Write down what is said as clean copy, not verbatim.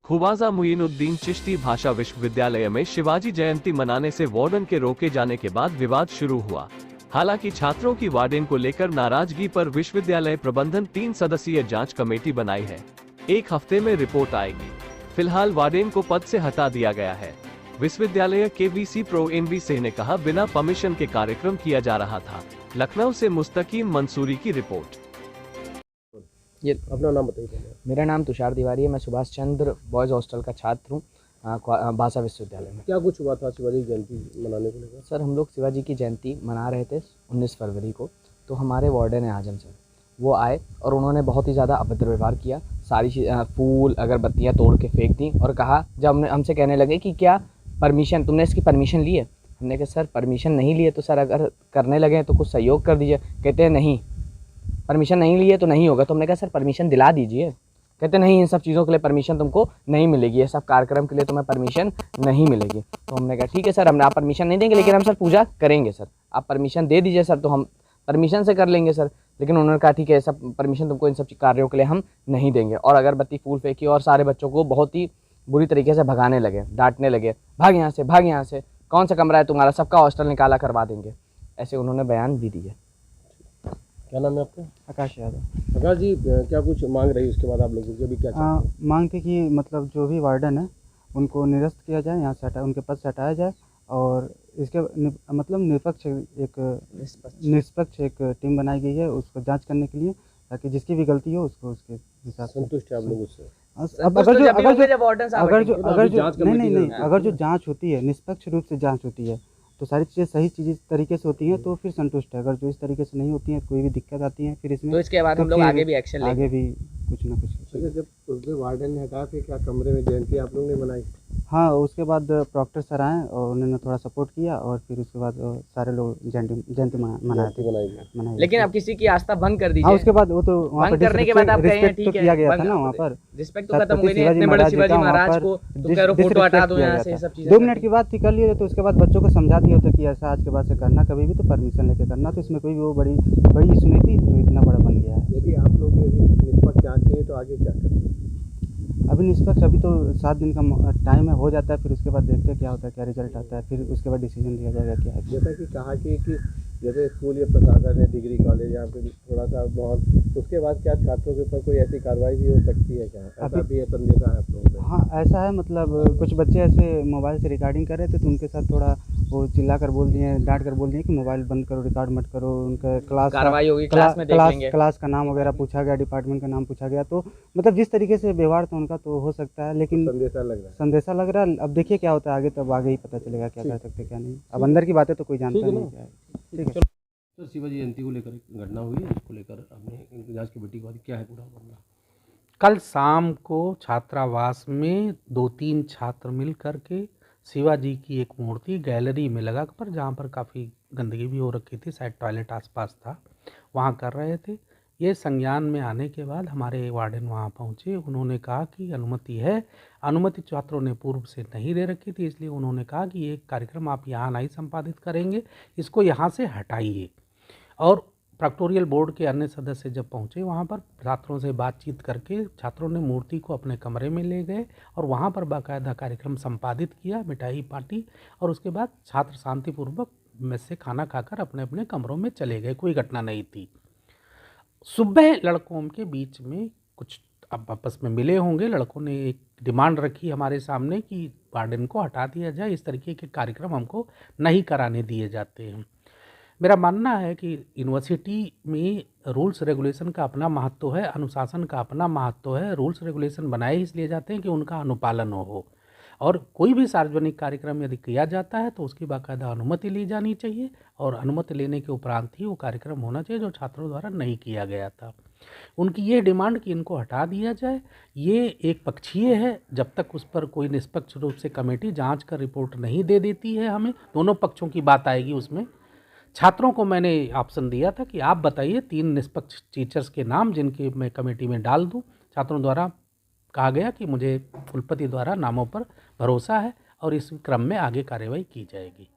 ख्वाजा मुइनुद्दीन चिश्ती भाषा विश्वविद्यालय में शिवाजी जयंती मनाने से वार्डन के रोके जाने के बाद विवाद शुरू हुआ। हालांकि छात्रों की वार्डन को लेकर नाराजगी पर विश्वविद्यालय प्रबंधन 3 सदस्यीय जांच कमेटी बनाई है। 1 हफ्ते में रिपोर्ट आएगी। फिलहाल वार्डन को पद से हटा दिया गया है। विश्वविद्यालय के वीसी प्रो एनवी सिंह ने कहा, बिना परमिशन के कार्यक्रम किया जा रहा था। लखनऊ से मुस्तकीम मंसूरी की रिपोर्ट। ये अपना नाम बताइए। मेरा नाम तुषार तिवारी है। मैं सुभाष चंद्र बॉयज़ हॉस्टल का छात्र हूँ भाषा विश्वविद्यालय में। क्या कुछ हुआ था शिवाजी जयंती मनाने को लेकर? सर, हम लोग शिवाजी की जयंती मना रहे थे 19 फरवरी को। तो हमारे वार्डन है आजम सर, वो आए और उन्होंने बहुत ही ज़्यादा अभद्र व्यवहार किया। सारी फूल अगरबत्तियाँ तोड़ के फेंक दी और कहा, जब हमसे कहने लगे कि क्या परमिशन, तुमने इसकी परमिशन ली है? हमने कहा सर परमिशन नहीं लिए तो सर अगर करने लगे तो कुछ सहयोग कर दीजिए। कहते हैं नहीं, परमिशन नहीं लिए तो नहीं होगा। तो हमने कहा सर परमिशन दिला दीजिए। कहते नहीं, इन सब चीज़ों के लिए परमिशन तुमको नहीं मिलेगी, ये सब कार्यक्रम के लिए तुम्हें परमिशन नहीं मिलेगी। तो हमने कहा ठीक है सर, हम आप परमिशन नहीं देंगे, लेकिन हम सर पूजा करेंगे सर, आप परमिशन दे दीजिए सर, तो हम परमिशन से कर लेंगे सर। लेकिन उन्होंने कहा ठीक है, सब परमिशन तुमको इन सब कार्यों के लिए हम नहीं देंगे। और अगरबत्ती फूल फेंकी और सारे बच्चों को बहुत ही बुरी तरीके से भगाने लगे, डांटने लगे, भाग यहाँ से, भाग यहाँ से, कौन सा कमरा है तुम्हारा, सबका हॉस्टल निकाला करवा देंगे। ऐसे उन्होंने बयान भी दिए। क्या नाम है आपका? आकाश यादव। आकाश जी, क्या कुछ मांग रही उसके बाद आप लोगों की अभी क्या चाहते हैं? मांग थी कि मतलब जो भी वार्डन है उनको निरस्त किया जाए, यहाँ से उनके पद से हटाया जाए और इसके मतलब निष्पक्ष एक टीम बनाई गई है उसको जांच करने के लिए, ताकि जिसकी भी गलती हो उसको उसके हिसाब से संतुष्ट है आप लोग उससे? अब अगर जो जांच होती है, निष्पक्ष रूप से जांच होती है तो सारी चीज़ें सही तरीके से होती हैं तो फिर संतुष्ट है। अगर जो इस तरीके से नहीं होती हैं, कोई भी दिक्कत आती है फिर इसमें, तो इसके बाद हम लोग आगे भी एक्शन लेंगे। आगे भी कुछ ना कुछ। जब उसने वार्डन ने हटाया फिर क्या कमरे में जयंती आप लोग ने मनाई? हाँ, उसके बाद प्रॉक्टर सर आए और उन्होंने थोड़ा सपोर्ट किया और फिर उसके बाद सारे लोग जयंती मनाए। लेकिन अब किसी की आस्था भंग कर दीजिए। हाँ, उसके बाद वो तो वहाँ पर करने के बाद आप कहें ठीक है, किया गया था ना वहाँ पर, रिस्पेक्ट तो खत्म हो गई। इतने बड़े शिवाजी महाराज को तो कह रहे फोटो हटा दो यहाँ से, सब चीजें 2 मिनट की बात थी, कर लिए। तो उसके बाद बच्चों को समझा दिया था कि ऐसा आज के बाद से करना, कभी भी तो परमिशन लेके करना। तो इसमें कोई वो बड़ी इशू नहीं थी जो इतना बड़ा बन गया है। यदि आप लोग निष्पक्ष जांच नहीं तो आगे क्या करेंगे? अभी निष्पक्ष अभी तो 7 दिन का टाइम है, हो जाता है, फिर उसके बाद देखते हैं क्या होता है, क्या रिजल्ट आता है, फिर उसके बाद डिसीजन लिया जाएगा क्या है। जैसा कि कहा कि जैसे स्कूल या प्रशासन है, डिग्री कॉलेज यहाँ पे थोड़ा सा बहुत, उसके बाद क्या छात्रों के ऊपर कोई ऐसी कार्रवाई भी हो सकती है क्या? ऐसा भी संदेशा है आप लोगों में? हाँ, ऐसा है। मतलब कुछ बच्चे ऐसे मोबाइल से रिकॉर्डिंग कर रहे थे तो उनके साथ थोड़ा वो चिल्ला कर बोल दिए, डांट कर बोल दिए कि मोबाइल बंद करो, रिकॉर्ड मत करो। उनका क्लास का नाम वगैरह पूछा गया, डिपार्टमेंट का नाम पूछा गया। तो मतलब जिस तरीके से व्यवहार था उनका तो हो सकता है, लेकिन संदेशा लग रहा है। अब देखिए क्या होता है आगे, तब आगे ही पता चलेगा क्या कर सकते क्या नहीं। अब अंदर की बातें तो कोई जानता नहीं क्या है। ठीक है। तो शिवाजी जयंती को लेकर एक घटना हुई है, उसको लेकर हमने जांच कमेटी को क्या है पूरा मामला? कल शाम को छात्रावास में 2-3 छात्र मिल करके शिवाजी की एक मूर्ति गैलरी में लगा पर, जहाँ पर काफ़ी गंदगी भी हो रखी थी, शायद टॉयलेट आसपास था, वहाँ कर रहे थे। ये संज्ञान में आने के बाद हमारे वार्डन वहाँ पहुँचे। उन्होंने कहा कि अनुमति है, अनुमति छात्रों ने पूर्व से नहीं दे रखी थी, इसलिए उन्होंने कहा कि ये कार्यक्रम आप यहाँ नहीं संपादित करेंगे, इसको यहाँ से हटाइए। और प्रैक्टोरियल बोर्ड के अन्य सदस्य जब पहुंचे वहां पर, छात्रों से बातचीत करके छात्रों ने मूर्ति को अपने कमरे में ले गए और वहां पर बाकायदा कार्यक्रम संपादित किया, मिठाई पार्टी, और उसके बाद छात्र शांतिपूर्वक में से खाना खाकर अपने अपने कमरों में चले गए। कोई घटना नहीं थी। सुबह लड़कों के बीच में कुछ अब आपस में मिले होंगे, लड़कों ने एक डिमांड रखी हमारे सामने कि वार्डन को हटा दिया जाए, इस तरीके के कार्यक्रम हमको नहीं कराने दिए जाते हैं। मेरा मानना है कि यूनिवर्सिटी में रूल्स रेगुलेशन का अपना महत्व है, अनुशासन का अपना महत्व है। रूल्स रेगुलेशन बनाए इसलिए जाते हैं कि उनका अनुपालन हो, और कोई भी सार्वजनिक कार्यक्रम यदि किया जाता है तो उसकी बाकायदा अनुमति ली जानी चाहिए, और अनुमति लेने के उपरांत ही वो कार्यक्रम होना चाहिए, जो छात्रों द्वारा नहीं किया गया था। उनकी ये डिमांड कि इनको हटा दिया जाए, ये एक पक्षीय है। जब तक उस पर कोई निष्पक्ष रूप से कमेटी जाँच कर रिपोर्ट नहीं दे देती है, हमें दोनों पक्षों की बात आएगी उसमें। छात्रों को मैंने ऑप्शन दिया था कि आप बताइए 3 निष्पक्ष टीचर्स के नाम जिनके मैं कमेटी में डाल दूं। छात्रों द्वारा कहा गया कि मुझे कुलपति द्वारा नामों पर भरोसा है और इस क्रम में आगे कार्रवाई की जाएगी।